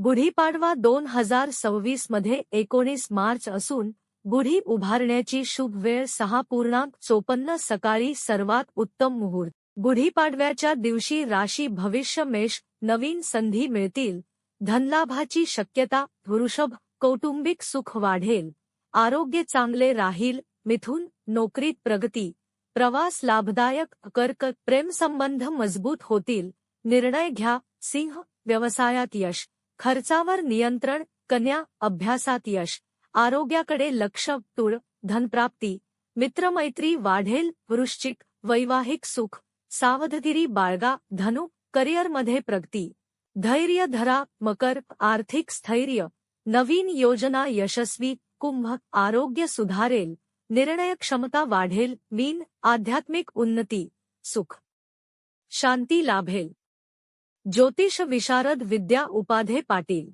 गुढीपाडवा 2026 मध्ये 19 मार्च असून गुढी उभारण्याची शुभ वेळ 6:54 सकाळी सर्वात उत्तम मुहूर्त। गुढीपाडव्याच्या दिवशी राशी भविष्य मेष, नवीन संधी मिळतील, धनलाभाची शक्यता वृषभ, कौटुंबिक सुख वाढेल, आरोग्य चांगले राहील, मिथुन, नोकरीत प्रगती, प्रवास लाभदायक, कर्क, प्रेमसंबंध मजबूत होतील, निर्णय घ्या, सिंह, व्यवसायात यश, खर्चावर नियंत्रण, कन्या, अभ्यासात यश, आरोग्याकडे लक्ष, तुळ, धनप्राप्ती, मित्रमैत्री वाढेल, वृश्चिक, वैवाहिक सुख, सावधगिरी बाळगा, धनु, करिअरमध्ये प्रगती, धैर्य धरा, मकर, आर्थिक स्थैर्य, नवीन योजना यशस्वी, कुंभ, आरोग्य सुधारेल, निर्णय क्षमता वाढेल, मीन, आध्यात्मिक उन्नती, सुख शांती लाभेल। ज्योतिष विशारद विद्या उपाध्ये पाटील।